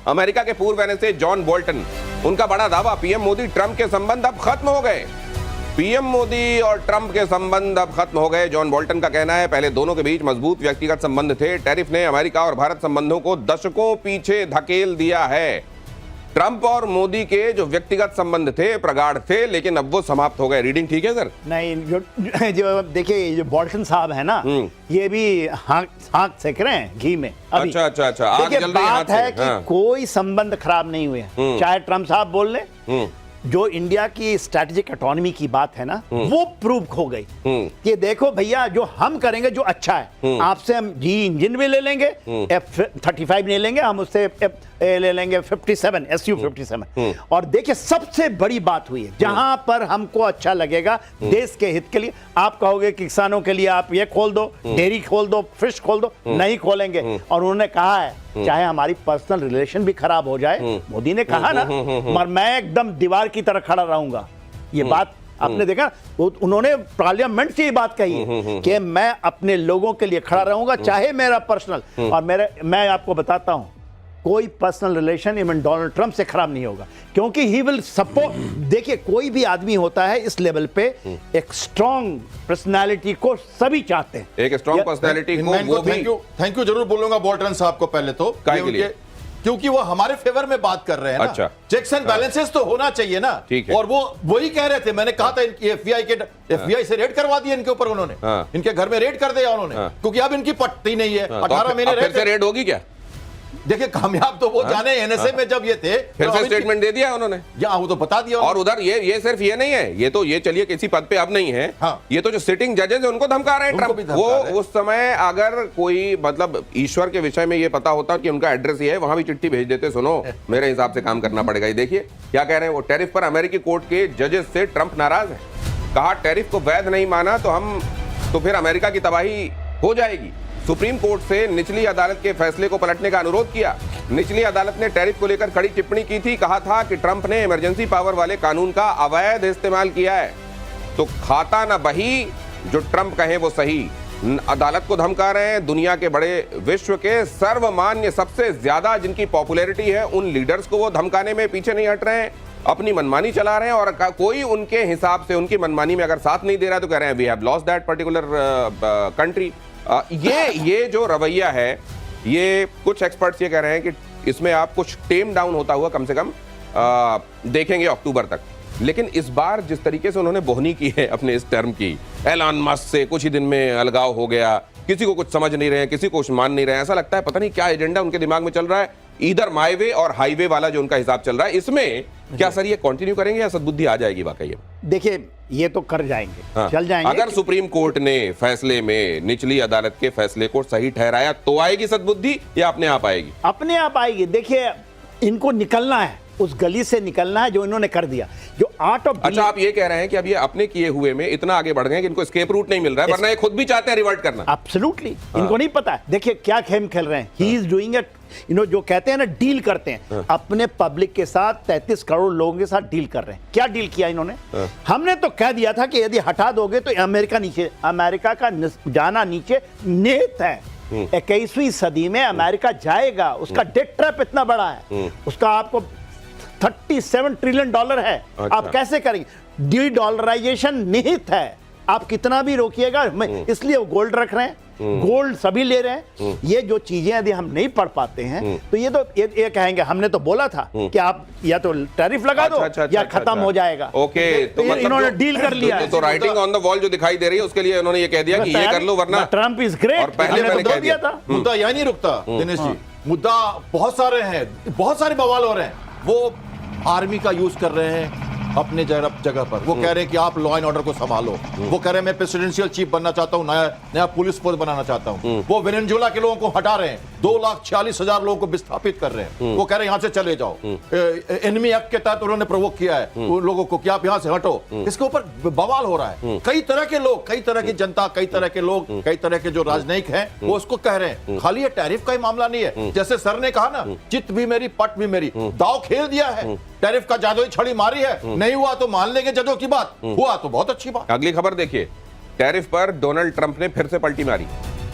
America के पूर्व NSA John Bolton, उनका बड़ा दावा, पीएम मोदी ट्रंप के संबंध अब खत्म हो गए। पीएम मोदी और ट्रंप के संबंध अब खत्म हो गए। जॉन बोल्टन का कहना है, पहले दोनों के बीच मजबूत व्यक्तिगत संबंध थे। टैरिफ ने अमेरिका और भारत संबंधों को दशकों पीछे धकेल दिया है। ट्रंप और मोदी के जो व्यक्तिगत संबंध थे प्रगाढ़ थे, लेकिन अब वो समाप्त हो गए। रीडिंग ठीक है सर? नहीं, जो देखिए, जो बोल्टन साहब है ना, ये भी हाँक सेक रहे हैं घी में अभी। अच्छा, आग जल रही बात है कि हाँ। कोई संबंध खराब नहीं हुए, चाहे ट्रंप साहब बोल ले। जो इंडिया की स्ट्रैटेजिक ऑटोनॉमी की बात है ना, वो प्रूव हो गई कि देखो भैया, जो हम करेंगे जो अच्छा है, आपसे हम जी इंजन भी ले लेंगे, F-35 नहीं लेंगे, हम उससे ले लेंगे 57 Su-57। और देखिए, सबसे बड़ी बात हुई है, जहां पर हमको अच्छा लगेगा देश के हित के लिए। आप कहोगे कि किसानों के लिए आप ये खोल दो, डेयरी खोल दो, फिश खोल दो, नहीं खोलेंगे। और उन्होंने कहा है, चाहे हमारी पर्सनल रिलेशन भी खराब हो जाए, मोदी ने कहा ना, मगर मैं एकदम दीवार की तरह खड़ा रहूंगा। ये बात आपने देखा, उन्होंने पार्लियामेंट से ये बात कही है कि मैं अपने लोगों के लिए खड़ा रहूंगा, चाहे मेरा पर्सनल। और मैं आपको बताता हूं, कोई personal relation even Donald Trump से खराब नहीं होगा, क्योंकि ही विल सपोर्ट। देखिए, कोई भी आदमी होता है इस लेवल पे, एक स्ट्रॉन्ग पर्सनालिटी को सभी चाहते हैं। एक स्ट्रॉन्ग पर्सनालिटी को वो भी थैंक यू जरूर बोलूंगा बोल्टन साहब को पहले तो, क्योंकि वो हमारे फेवर में बात कर रहे हैं ना। अच्छा, चेक्स एंड बैलेंसेस तो होना चाहिए ना। ठीक है। और वो वही कह रहे थे, मैंने कहा था एफबीआई से रेड करवा दिया इनके ऊपर उन्होंने। इनके घर में रेड कर दिया उन्होंने, क्योंकि अब इनकी पट्टी नहीं है। 18 महीने रेड होगी क्या? देखिए, कामयाब तो वो जाने एनएसए में जब ये थे, फिर से स्टेटमेंट दे दिया उन्होंने। वो तो बता दिया। और उधर ये सिर्फ ये नहीं है, ये तो ये चलिए किसी पद पे अब नहीं है। ये तो जो सिटिंग जजेस है उनको धमका रहे हैं ट्रंप। वो उस समय अगर कोई मतलब ईश्वर के विषय में ये पता होता कि उनका एड्रेस ये है, वहां भी चिट्ठी भेज देते, सुनो मेरे हिसाब से काम करना पड़ेगा। ये देखिए क्या कह रहे हैं वो। टैरिफ पर अमेरिकी कोर्ट के जजेस से ट्रंप नाराज है। कहा, टैरिफ को वैध नहीं माना तो फिर अमेरिका की तबाही हो जाएगी। सुप्रीम कोर्ट से निचली अदालत के फैसले को पलटने का अनुरोध किया। निचली अदालत ने टैरिफ को लेकर कड़ी टिप्पणी की थी। कहा था कि ट्रंप ने इमरजेंसी पावर वाले कानून का अवैध इस्तेमाल किया है। तो खाता ना बही, जो ट्रंप कहे वो सही। अदालत को धमका रहे हैं। दुनिया के बड़े, विश्व के सर्वमान्य, सबसे ज्यादा जिनकी पॉपुलैरिटी है, उन लीडर्स को वो धमकाने में पीछे नहीं हट रहे हैं। अपनी मनमानी चला रहे हैं और कोई उनके हिसाब से उनकी मनमानी में अगर साथ नहीं दे रहा तो कह रहे हैं we have lost that particular country. ये जो रवैया है, ये कुछ एक्सपर्ट्स ये कह रहे हैं कि इसमें आप कुछ टेम डाउन होता हुआ कम से कम देखेंगे अक्टूबर तक। लेकिन इस बार जिस तरीके से उन्होंने बोहनी की है अपने इस टर्म की, एलन मस्क से कुछ ही दिन में अलगाव हो गया, किसी को कुछ समझ नहीं रहे हैं, किसी को कुछ मान नहीं रहे हैं, ऐसा लगता है पता नहीं क्या एजेंडा उनके दिमाग में चल रहा है। इधर माई वे और हाईवे वाला जो उनका हिसाब चल रहा है, इसमें क्या सर ये कंटिन्यू करेंगे या सद्बुद्धि आ जाएगी वाकई? देखिए, ये तो कर जाएंगे, चल जाएंगे। अगर सुप्रीम कोर्ट ने फैसले में निचली अदालत के फैसले को सही ठहराया तो आएगी सद्बुद्धि या अपने आप आएगी? अपने आप आएगी। देखिए, इनको निकलना है, उस गली से निकलना है जो इन्होंने कर दिया, जो आर्ट ऑफ। अच्छा, आप ये कह रहे हैं कि अब ये अपने किए हुए में इतना आगे बढ़ गए कि इनको एस्केप रूट नहीं मिल रहा है, वरना ये खुद भी चाहते हैं रिवर्ट करना। एब्सोल्युटली, इनको नहीं पता है। देखिए क्या खेल खेल रहे हैं। ही इज डूइंग इट, जो कहते हैं ना, डील करते हैं अपने पब्लिक के साथ। 33 करोड़ लोगों के साथ डील कर रहे हैं। क्या डील किया इन्होंने? हमने तो कह दिया था कि यदि हटा दोगे तो अमेरिका का जाना नीचे निहित है। 21वीं सदी में अमेरिका जाएगा। उसका डेट ट्रैप इतना बड़ा है, उसका आपको $37 ट्रिलियन है। अच्छा। आप कैसे करेंगे? डी डॉलराइजेशन निहित है, आप कितना भी रोकिएगा। इसलिए वो गोल्ड रख रहे हैं, गोल्ड सभी ले रहे हैं। ये जो चीजें यदि हम नहीं पढ़ पाते हैं तो ये कहेंगे हमने तो बोला था कि आप या तो टैरिफ लगा दो या खत्म हो जाएगा। ओके, तो इन्होंने डील कर लिया। तो राइटिंग ऑन द वॉल जो दिखाई दे रही है उसके लिए उन्होंने ये कह दिया कि ये कर लो, वरना ट्रंप इज ग्रेट। और पहले मैंने कह दिया था। मुद्दा यही नहीं रुकता दिनेश जी, मुद्दा बहुत सारे हैं, बहुत सारे बवाल हो रहे हैं। वो आर्मी का यूज कर रहे हैं अपने जगह पर। वो कह रहे हैं कि आप लॉ एंड ऑर्डर को संभालो। वो कह रहे हैं मैं प्रेसिडेंशियल चीफ बनना चाहता हूं, नया पुलिस फोर्स बनाना चाहता हूं। वो वेनेजुएला के लोगों को हटा रहे हैं, 2,46,000 लोगों को विस्थापित कर रहे हैं। वो कह रहे हैं यहां से चले जाओ। एनिमी एक्ट के तहत उन्होंने प्रोवोक किया है उन लोगों को कि आप यहां से हटो। इसके ऊपर बवाल हो रहा है। कई तरह के लोग, कई तरह की जनता, कई तरह के लोग, कई तरह के जो राजनयिक हैं वो उसको कह रहे हैं। खाली ये टैरिफ का ही मामला नहीं है। जैसे सर ने कहा ना, चित भी मेरी पट भी मेरी, दाव खेल दिया है। टैरिफ का जादुई छड़ी मारी है। नहीं हुआ तो मान लेंगे जजों की बात, हुआ तो बहुत अच्छी बात। अगली खबर देखिए, टैरिफ पर डोनाल्ड ट्रंप ने फिर से पलटी मारी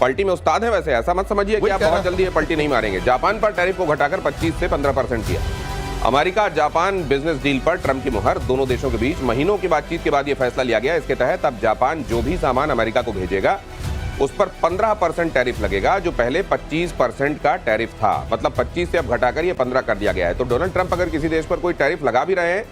पलटी में उस्ताद है वैसे, ऐसा मत समझिए कि आप बहुत जल्दी ये पलटी नहीं मारेंगे। जापान पर टैरिफ को घटाकर 25 से 15% किया। अमेरिका जापान बिजनेस डील पर ट्रंप की मुहर, दोनों देशों के बीच महीनों की बातचीत के बाद यह फैसला लिया गया। इसके तहत अब जापान जो भी सामान अमेरिका को भेजेगा उस पर 15% टैरिफ लगेगा, जो पहले 25% का टैरिफ था। मतलब 25 से अब घटाकर ये 15 कर दिया गया है। तो डोनाल्ड ट्रंप अगर किसी देश पर कोई टैरिफ लगा भी रहे हैं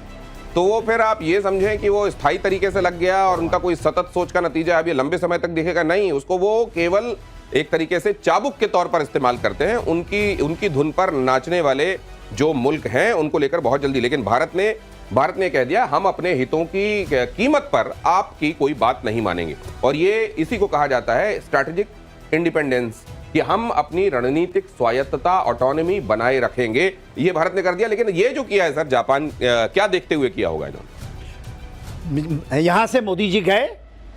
तो वो फिर आप ये समझें कि वो स्थायी तरीके से लग गया और उनका कोई सतत सोच का नतीजा अब ये लंबे समय तक दिखेगा, नहीं। उसको वो केवल एक तरीके से चाबुक के तौर पर इस्तेमाल करते हैं। उनकी धुन पर नाचने वाले जो मुल्क हैं उनको लेकर बहुत जल्दी। लेकिन भारत ने कह दिया हम अपने हितों की कीमत पर आपकी कोई बात नहीं मानेंगे। और ये इसी को कहा जाता है स्ट्रैटेजिक इंडिपेंडेंस, कि हम अपनी रणनीतिक स्वायत्तता, ऑटोनॉमी बनाए रखेंगे। ये भारत ने कर दिया। लेकिन ये जो किया है सर जापान, क्या देखते हुए किया होगा इन्होंने? यहां से मोदी जी गए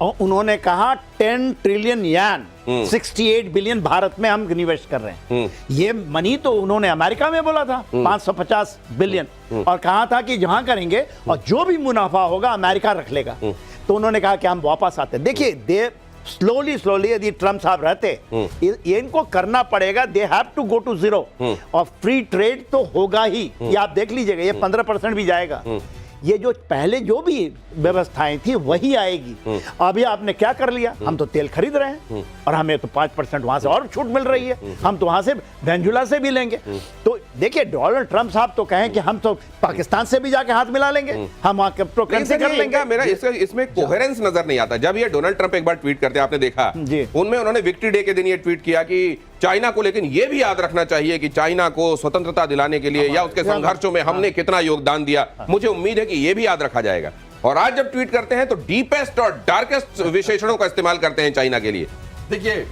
और उन्होंने कहा 10 ट्रिलियन यान 68 बिलियन भारत में हम निवेश कर रहे हैं। ये मनी तो उन्होंने अमेरिका में बोला था 550 बिलियन, और कहा था कि जहां करेंगे और जो भी मुनाफा होगा अमेरिका रख लेगा। तो उन्होंने कहा कि हम वापस आते हैं। देखिए स्लोली यदि ट्रम्प साहब रहते, इनको करना पड़ेगा, they have to go to zero, और फ्री ट्रेड तो होगा ही। ये आप देख लीजिएगा, ये 15% भी जाएगा। ये जो पहले जो भी व्यवस्थाएं थी वही आएगी। अभी आपने क्या कर लिया, हम तो तेल खरीद रहे हैं और हमें तो 5% वहां से और छूट मिल रही है, हम तो वहां से वेनेजुएला से भी लेंगे। तो देखिए डोनाल्ड ट्रंप साहब तो कहें कि हम तो पाकिस्तान से भी जाके हाथ मिला लेंगे, हम वहां करेंसी कर लेंगे। मेरा इसमें कोहेरेंस नजर नहीं आता। जब ये डोनाल्ड ट्रंप एक बार ट्वीट करते हैं, आपने देखा उनमें उन्होंने विक्ट्री डे के दिन ये ट्वीट किया कि चाइना को, लेकिन ये भी याद रखना चाहिए कि चाइना को स्वतंत्रता दिलाने के लिए या उसके संघर्षों में हमने कितना योगदान दिया। मुझे उम्मीद है कि ये भी याद रखा जाएगा। और आज जब ट्वीट करते हैं तो डीपेस्ट और डार्केस्ट विशेषणों का इस्तेमाल करते हैं चाइना के लिए। देखिए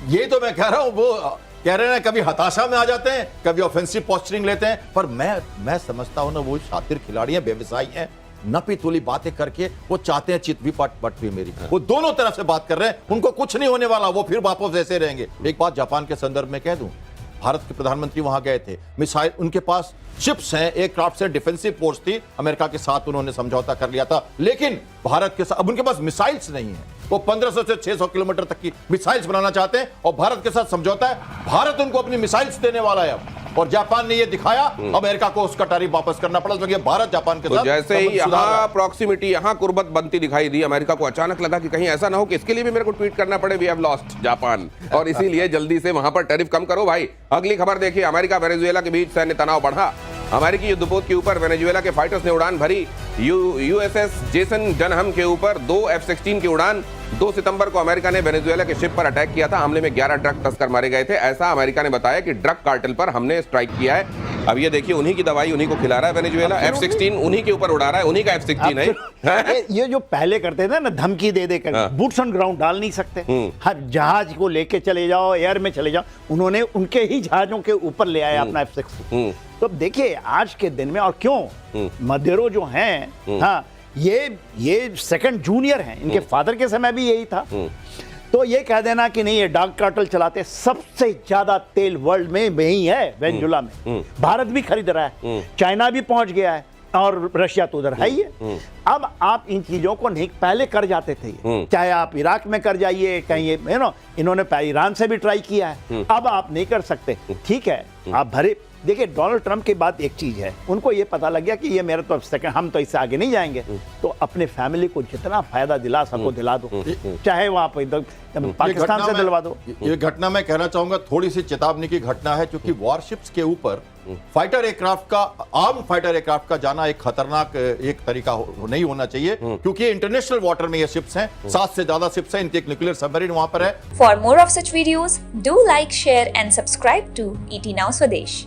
ये तो मैं कह रहा हूं, वो कह रहे हैं कभी हताशा में आ जाते हैं, कभी ऑफेंसिव पोस्चरिंग लेते हैं, पर मैं समझता हूं ना, वो शातिर खिलाड़ी हैं, व्यवसायी हैं, नपी तुली बातें करके वो चाहते हैं चित भी पट भी मेरी। वो दोनों तरफ से बात कर रहे हैं, उनको कुछ नहीं होने वाला, वो फिर वापस ऐसे रहेंगे। एक बात जापान के संदर्भ में कह दूं, भारत के प्रधानमंत्री वहां गए थे, मिसाइल उनके पास शिप्स हैं, एयरक्राफ्ट से, डिफेंसिव फोर्स थी, अमेरिका के साथ उन्होंने समझौता कर लिया था। लेकिन भारत के साथ अब उनके पास मिसाइल्स नहीं है, वो 1500 से 600 किलोमीटर तक की मिसाइल्स बनाना चाहते हैं और भारत के साथ समझौता है, भारत उनको अपनी मिसाइल्स देने वाला है अब। और जापान ने ये दिखाया, अमेरिका को उसका टैरिफ वापस करना पड़ा, क्योंकि भारत जापान के साथ जैसे ही यहाँ प्रॉक्सिमिटी, यहाँ कुर्बत बनती दिखाई दी, अमेरिका को अचानक लगा कि कहीं ऐसा ना हो कि इसके लिए भी मेरे को ट्वीट करना पड़े, वी हैव लॉस्ट जापान, और इसीलिए जल्दी से वहां पर टैरिफ कम करो भाई। अगली खबर देखिए, अमेरिका वेनेजुएला के बीच सैन्य तनाव बढ़ा। अमेरिकी युद्धपोत के ऊपर वेनेजुएला के फाइटर्स ने उड़ान भरी। यूएसएस जेसन डनहम के ऊपर 2 F-16 की उड़ान। 2 सितंबर को अमेरिका ने वेनेजुएला के शिप पर अटैक किया था। हमले में 11 ड्रग तस्कर मारे गए थे, ऐसा अमेरिका ने बताया कि ड्रग कार्टेल पर हमने स्ट्राइक किया है। अब ये देखिए, उन्हीं की दवाई उन्हीं को खिला रहा है वेनेजुएला, F-16 उन्हीं के ऊपर उड़ा रहा है, उन्हीं का F-16 है। ये जो पहले करते थे ना, धमकी दे देकर बूट्स ऑन ग्राउंड डाल नहीं सकते, हर जहाज को लेके चले जाओ, एयर में चले जाओ, उन्होंने उनके ही जहाजों के ऊपर ले आया अपना F-16। तो देखिए आज के दिन में, और क्यों मदेरो जो हैं, हाँ ये सेकंड जूनियर हैं, इनके फादर के समय भी यही था। तो ये कह देना कि नहीं ये डार्क कार्टेल चलाते, सबसे ज्यादा तेल वर्ल्ड में वही है वेनेजुएला में। भारत भी खरीद रहा है, चाइना भी पहुंच गया है, और रशिया तो उधर है ही है। अब आप इन चीजों को नहीं, पहले कर जाते थे, चाहे आप इराक में कर जाइए, कहीं इन्होंने ईरान से भी ट्राई किया है, अब आप नहीं कर सकते। ठीक है, आप भरे। देखिए डोनाल्ड ट्रंप की बात एक चीज है, उनको ये पता लग गया कि ये मेरा तो सेकंड, हम तो इससे आगे नहीं जाएंगे, तो अपने फैमिली को जितना फायदा दिला सको दिला दो, चाहे वहां पर पाकिस्तान से दिलवा दो। ये घटना मैं कहना चाहूंगा थोड़ी सी चेतावनी की घटना है, क्योंकि वॉरशिप्स के ऊपर फाइटर एयरक्राफ्ट का, आर्म फाइटर एयरक्राफ्ट का जाना एक खतरनाक एक तरीका नहीं होना चाहिए, क्योंकि इंटरनेशनल वाटर में ये शिप्स हैं, 7 से ज्यादा शिप्स हैं, इनकी एक न्यूक्लियर सबमरीन वहां पर है। For more of such videos do like, share and subscribe to ET Now Swadesh।